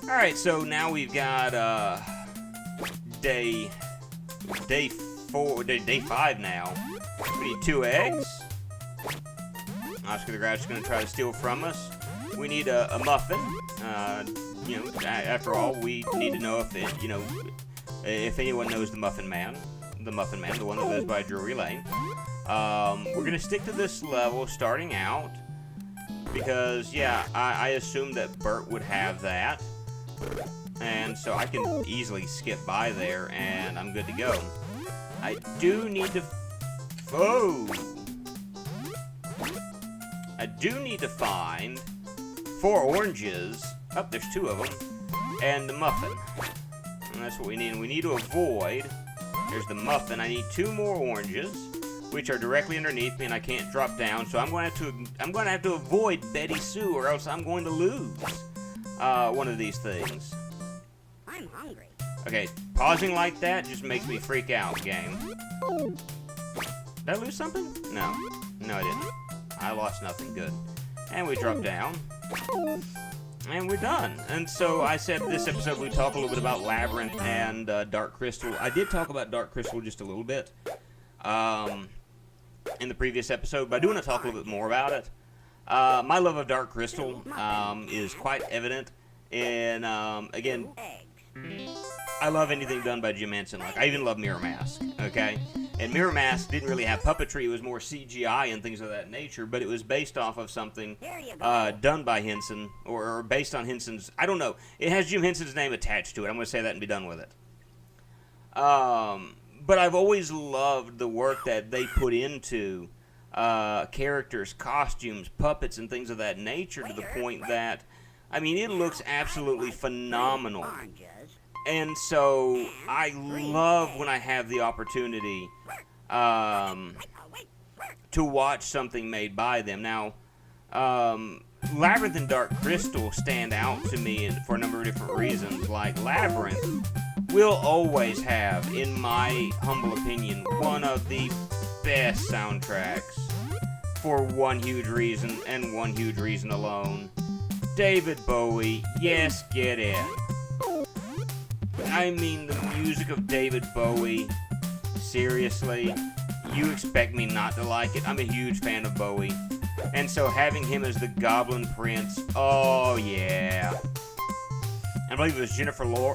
Alright, so now we've got day 5 now. We need 2 eggs. Oscar the Grouch is going to try to steal from us. We need a muffin. You know, after all, we need to know if anyone knows the Muffin Man, the one that lives by Drury Lane. We're going to stick to this level starting out because, yeah, I assume that Bert would have that. And so I can easily skip by there, and I'm good to go. I do need to... I do need to find 4 oranges. Oh, there's 2 of them. And the muffin. And that's what we need. And we need to avoid... There's the muffin. I need 2 more oranges, which are directly underneath me, and I can't drop down. So I'm going to have to avoid Betty Sue, or else I'm going to lose one of these things. I'm hungry. Okay, pausing like that just makes me freak out, game. Did I lose something? No. No, I didn't. I lost nothing. Good. And we drop down. And we're done. And so I said this episode we talk a little bit about Labyrinth and Dark Crystal. I did talk about Dark Crystal just a little bit in the previous episode, but I do want to talk a little bit more about it. My love of Dark Crystal is quite evident in, again, I love anything done by Jim Henson. Like, I even love Mirror Mask, okay? And Mirror Mask didn't really have puppetry. It was more CGI and things of that nature, but it was based off of something done by Henson, or based on Henson's, I don't know. It has Jim Henson's name attached to it. I'm going to say that and be done with it. But I've always loved the work that they put into characters, costumes, puppets, and things of that nature to the point that, I mean, it looks absolutely phenomenal. And so I love when I have the opportunity to watch something made by them. Now, Labyrinth and Dark Crystal stand out to me for a number of different reasons. Like, Labyrinth will always have, in my humble opinion, one of the best soundtracks for one huge reason and one huge reason alone. David Bowie, yes, get in. I mean, the music of David Bowie, seriously, you expect me not to like it? I'm a huge fan of Bowie. And so having him as the Goblin Prince, oh yeah. I believe it was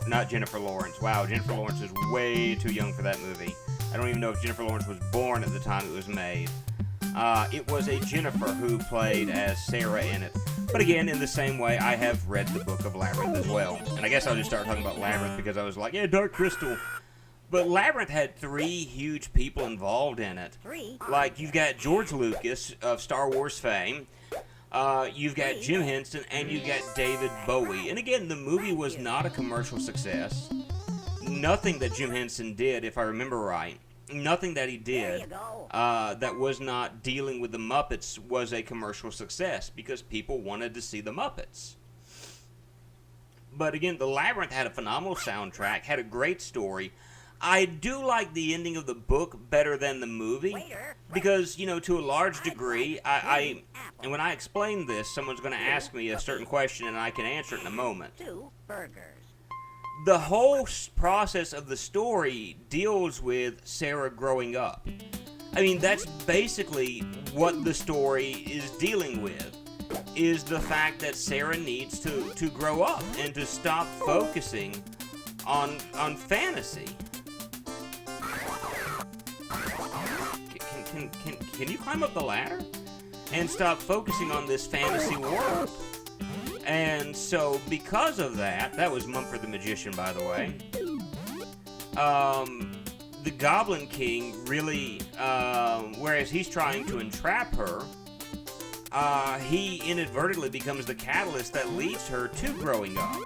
not Jennifer Lawrence. Wow, Jennifer Lawrence is way too young for that movie. I don't even know if Jennifer Lawrence was born at the time it was made. It was a Jennifer who played as Sarah in it. But again, in the same way, I have read the book of Labyrinth as well. And I guess I'll just start talking about Labyrinth because I was like, yeah, Dark Crystal. But Labyrinth had 3 huge people involved in it. Like, you've got George Lucas of Star Wars fame. You've got Jim Henson, and you've got David Bowie. And again, the movie was not a commercial success. Nothing that Jim Henson did, if I remember right, nothing that he did that was not dealing with the Muppets was a commercial success because people wanted to see the Muppets. But again, the Labyrinth had a phenomenal soundtrack, had a great story. I do like the ending of the book better than the movie because, you know, to a large degree, and when I explain this, someone's going to ask me a certain question and I can answer it in a moment. 2 burgers. The whole process of the story deals with Sarah growing up. I mean, that's basically what the story is dealing with, is the fact that Sarah needs to grow up and to stop focusing on fantasy. Can you climb up the ladder? And stop focusing on this fantasy world. And so, because of that, that was Mumford the Magician, by the way, the Goblin King really, whereas he's trying to entrap her, he inadvertently becomes the catalyst that leads her to growing up,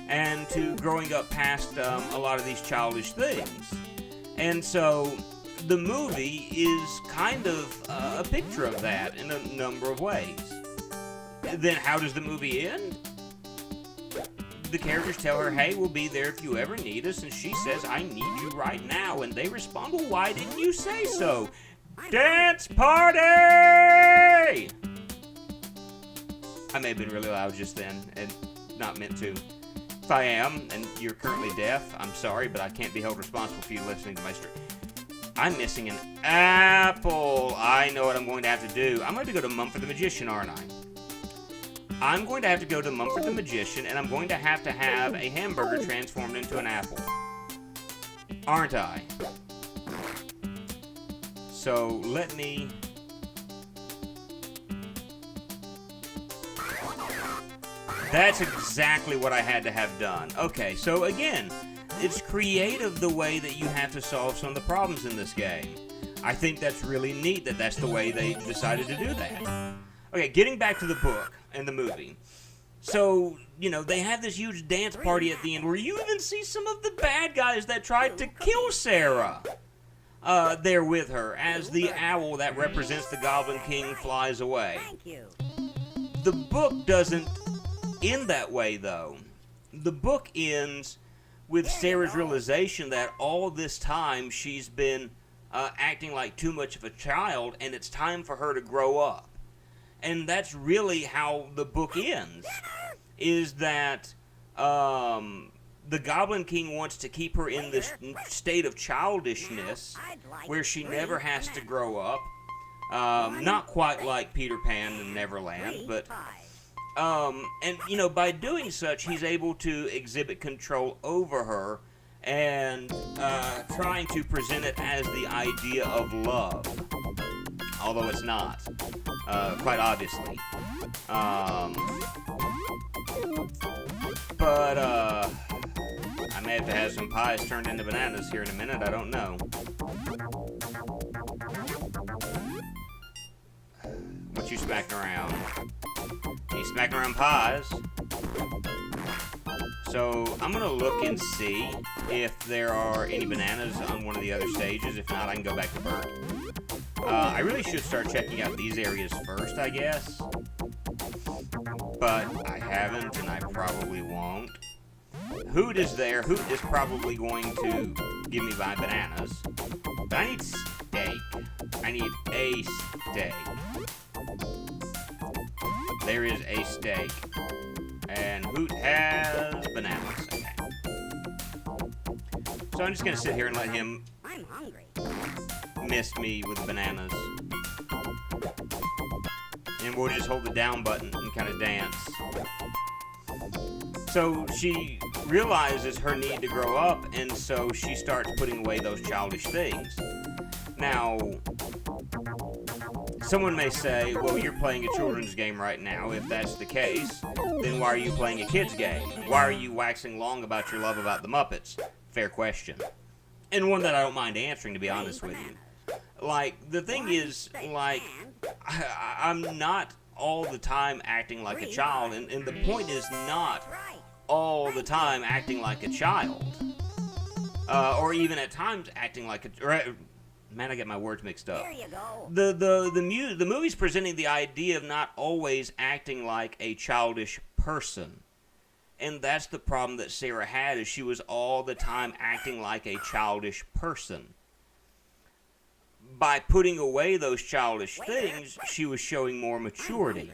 and to growing up past a lot of these childish things. And so, the movie is kind of a picture of that in a number of ways. Then how does the movie end? The characters tell her, hey, we'll be there if you ever need us, and she says, I need you right now. And they respond, well, why didn't you say so? Dance party! I may have been really loud just then, and not meant to. If I am, and you're currently deaf, I'm sorry, but I can't be held responsible for you listening to my stream. I'm missing an apple. I know what I'm going to have to do. I'm going to go to Mumford the Magician, aren't I? I'm going to have to go to Mumford the Magician, and I'm going to have a hamburger transformed into an apple. Aren't I? So, let me... That's exactly what I had to have done. Okay, so again, it's creative the way that you have to solve some of the problems in this game. I think that's really neat that that's the way they decided to do that. Okay, getting back to the book and the movie. So, you know, they have this huge dance party at the end where you even see some of the bad guys that tried to kill Sarah there with her as the owl that represents the Goblin King flies away. Thank you. The book doesn't end that way, though. The book ends with Sarah's realization that all this time she's been acting like too much of a child, and it's time for her to grow up. And that's really how the book ends, is that the Goblin King wants to keep her in this state of childishness where she never has to grow up. Not quite like Peter Pan in Neverland, but... and, you know, by doing such, he's able to exhibit control over her and trying to present it as the idea of love. Although it's not, quite obviously. But, I may have to have some pies turned into bananas here in a minute, I don't know. What you smacking around? You smacking around pies. So, I'm gonna look and see if there are any bananas on one of the other stages. If not, I can go back to Bert. I really should start checking out these areas first, I guess. But I haven't, and I probably won't. Hoot is there. Hoot is probably going to give me my bananas. But I need steak. I need a steak. There is a steak. And Hoot has bananas. Okay. So I'm just going to sit here and let him... I'm hungry. Miss me with bananas. And we'll just hold the down button and kind of dance. So she realizes her need to grow up, and so she starts putting away those childish things. Now, someone may say, well, you're playing a children's game right now. If that's the case, then why are you playing a kid's game? Why are you waxing long about your love about the Muppets? Fair question. And one that I don't mind answering, to be honest with you. Like, the thing is, like, I'm not all the time acting like a child, and the point is not all the time acting like a child. Or even at times acting like a... Man, I get my words mixed up. There you go. The movie's presenting the idea of not always acting like a childish person. And that's the problem that Sarah had, is she was all the time acting like a childish person. By putting away those childish things, she was showing more maturity.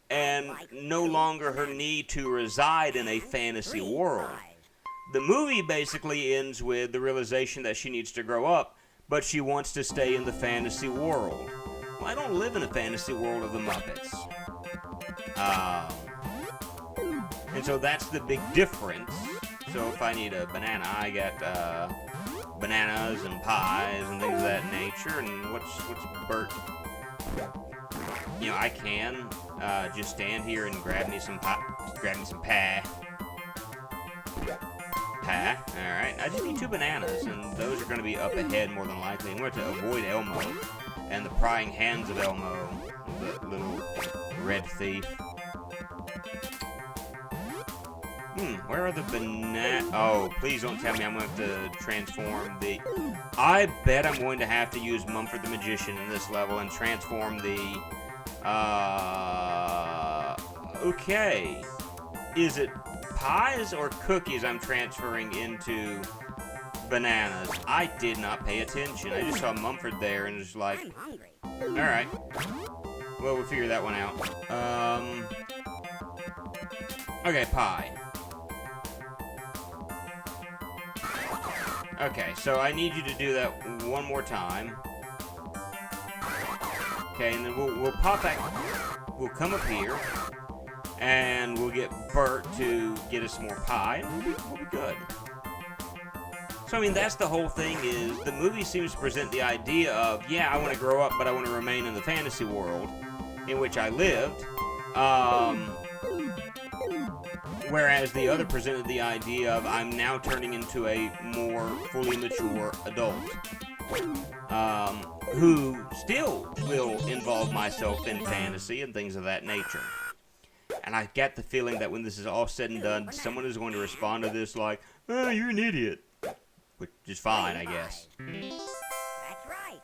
And no longer her need to reside in a fantasy world. The movie basically ends with the realization that she needs to grow up, but she wants to stay in the fantasy world. Well, I don't live in a fantasy world of the Muppets. And so that's the big difference. So if I need a banana, I got bananas and pies and things of that nature. And what's Bert? You know, I can just stand here and grab me some pie. Grab me some pie. Alright, I just need 2 bananas, and those are going to be up ahead more than likely. I'm going to avoid Elmo and the prying hands of Elmo, the little red thief. Where are the bananas? Oh, please don't tell me I'm going to have to transform the... I bet I'm going to have to use Mumford the Magician in this level and transform the... Okay. Is it pies or cookies I'm transferring into bananas? I did not pay attention. I just saw Mumford there and was like... I'm hungry. Alright. Well, we'll figure that one out. Okay, pie. Okay, so I need you to do that one more time. Okay, and then we'll pop back. We'll come up here, and we'll get Bert to get us more pie, and we'll be good. So, I mean, that's the whole thing is, the movie seems to present the idea of, yeah, I want to grow up, but I want to remain in the fantasy world in which I lived. Whereas the other presented the idea of, I'm now turning into a more fully mature adult. Who still will involve myself in fantasy and things of that nature. And I get the feeling that when this is all said and done, someone is going to respond to this like, oh, you're an idiot. Which is fine, I guess. That's right.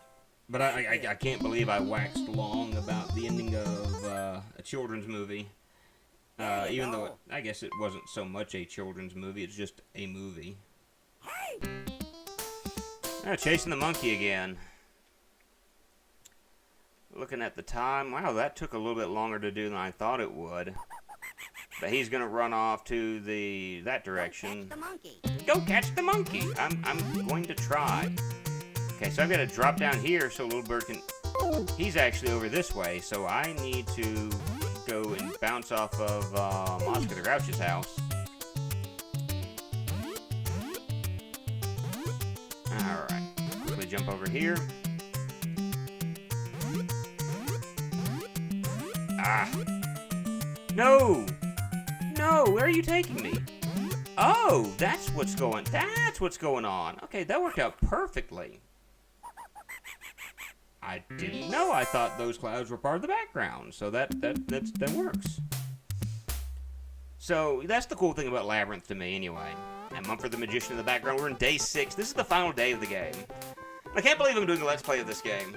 But I can't believe I waxed long about the ending of a children's movie. Even though I guess it wasn't so much a children's movie, it's just a movie. Chasing the monkey again. Looking at the time, wow, that took a little bit longer to do than I thought it would. But he's gonna run off to that direction. Go catch the monkey. I'm going to try. Okay, so I've got to drop down here so little bird can. He's actually over this way, so I need to go and bounce off of Oscar the Grouch's house. All right, quickly jump over here. Ah! No! No! Where are you taking me? Oh, that's what's going on. Okay, that worked out perfectly. I didn't know. I thought those clouds were part of the background, so that works. So that's the cool thing about Labyrinth to me, anyway. And Mumford the Magician in the background. We're in day 6. This is the final day of the game. I can't believe I'm doing a Let's Play of this game.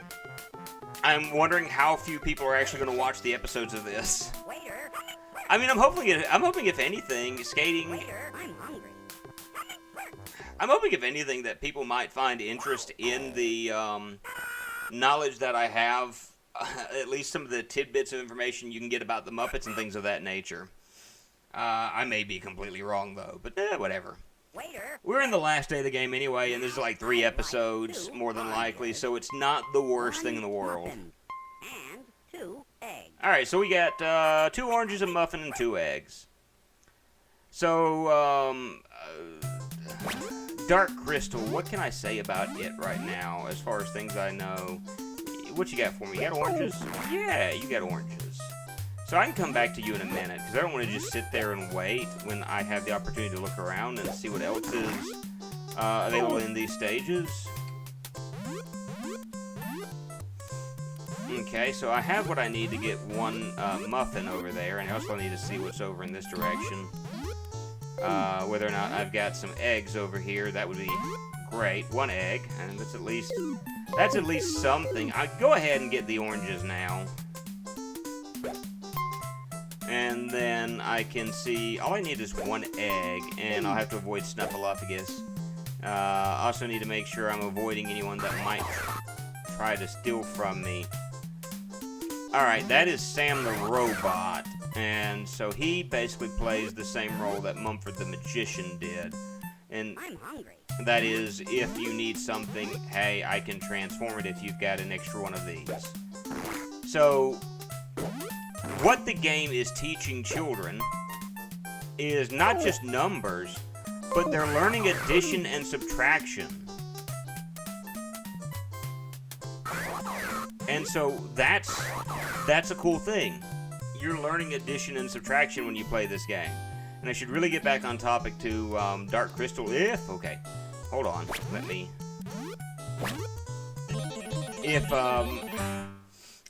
I'm wondering how few people are actually going to watch the episodes of this. I mean, I'm hoping if anything, skating. I'm hoping if anything that people might find interest in the knowledge that I have, at least some of the tidbits of information you can get about the Muppets and things of that nature. I may be completely wrong though, but whatever. We're in the last day of the game anyway, and there's like 3 episodes, more than likely, so it's not the worst thing in the world. Alright, so we got 2 oranges, a muffin, and 2 eggs. So, Dark Crystal, what can I say about it right now, as far as things I know? What you got for me? You got oranges? Yeah, you got oranges. So I can come back to you in a minute, because I don't want to just sit there and wait when I have the opportunity to look around and see what else is available in these stages. Okay, so I have what I need to get 1 muffin over there, and I also need to see what's over in this direction. Whether or not I've got some eggs over here, that would be great. 1 egg, and that's at least something. I'll go ahead and get the oranges now. And then I can see, all I need is 1 egg, and I'll have to avoid Snuffleupagus. I also need to make sure I'm avoiding anyone that might try to steal from me. Alright, that is Sam the Robot, and so he basically plays the same role that Mumford the Magician did. And that is, if you need something, hey, I can transform it if you've got an extra one of these. So what the game is teaching children is not just numbers, but they're learning addition and subtraction. And so that's a cool thing. You're learning addition and subtraction when you play this game. And I should really get back on topic to Dark Crystal okay. Hold on.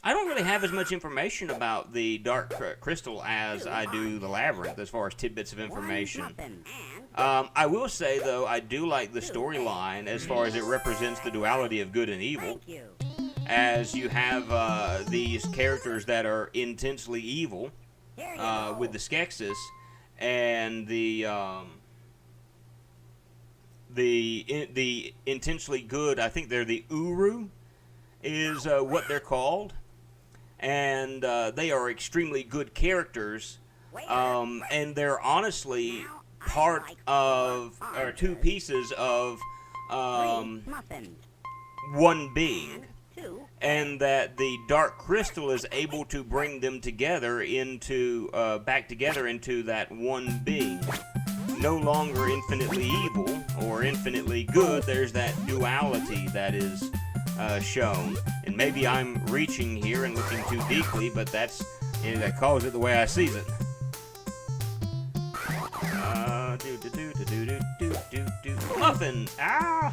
I don't really have as much information about the Dark Crystal as I do the Labyrinth, as far as tidbits of information. I will say, though, I do like the storyline as far as it represents the duality of good and evil. As you have these characters that are intensely evil, with the Skeksis, and the intensely good, I think they're the Uru, is what they're called. And they are extremely good characters, and they're honestly part of, or 2 pieces of Muffins. one being. 2. And that the dark crystal is able to bring them together into, back together into that one being. No longer infinitely evil or infinitely good, there's that duality that is shown. And maybe I'm reaching here and looking too deeply, but that's, that calls it the way I sees it. Muffin! Ah!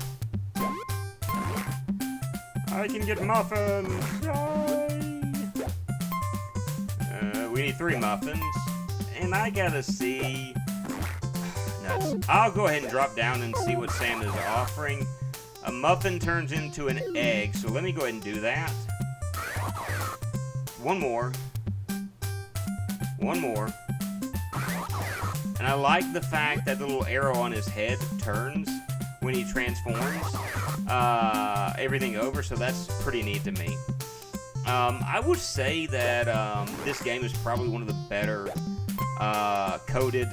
I can get muffins! Yay! We need 3 muffins. And I gotta see... Nuts. I'll go ahead and drop down and see what Sam is offering. A muffin turns into an egg, so let me go ahead and do that. One more. One more. And I like the fact that the little arrow on his head turns when he transforms everything over, so that's pretty neat to me. I would say that this game is probably one of the better coded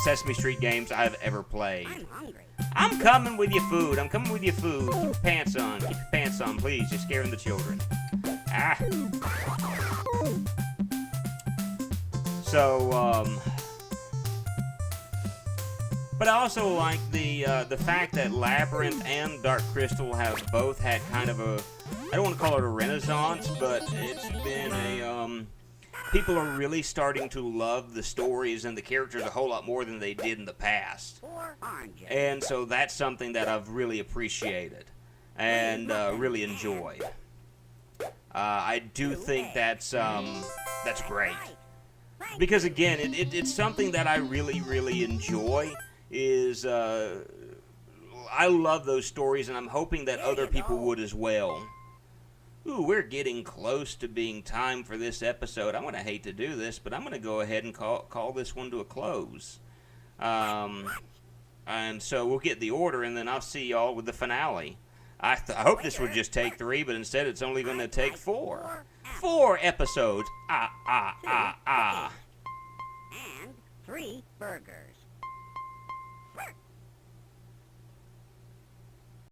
Sesame Street games I've ever played. I'm hungry. I'm coming with your food. I'm coming with your food. Keep your pants on. Keep your pants on, please. You're scaring the children. Ah. So, but I also like the fact that Labyrinth and Dark Crystal have both had kind of a, I don't want to call it a renaissance, but it's been a, people are really starting to love the stories and the characters a whole lot more than they did in the past. 4 oranges. And so that's something that I've really appreciated and really enjoyed. I do think that's great. Because again, it's something that I really, really enjoy. Is I love those stories, and I'm hoping that other people would as well. Ooh, we're getting close to being time for this episode. I'm going to hate to do this, but I'm going to go ahead and call this one to a close. And so we'll get the order, and then I'll see y'all with the finale. I hope this would just take 3, but instead it's only going to take 4. 4 episodes. And 3 burgers.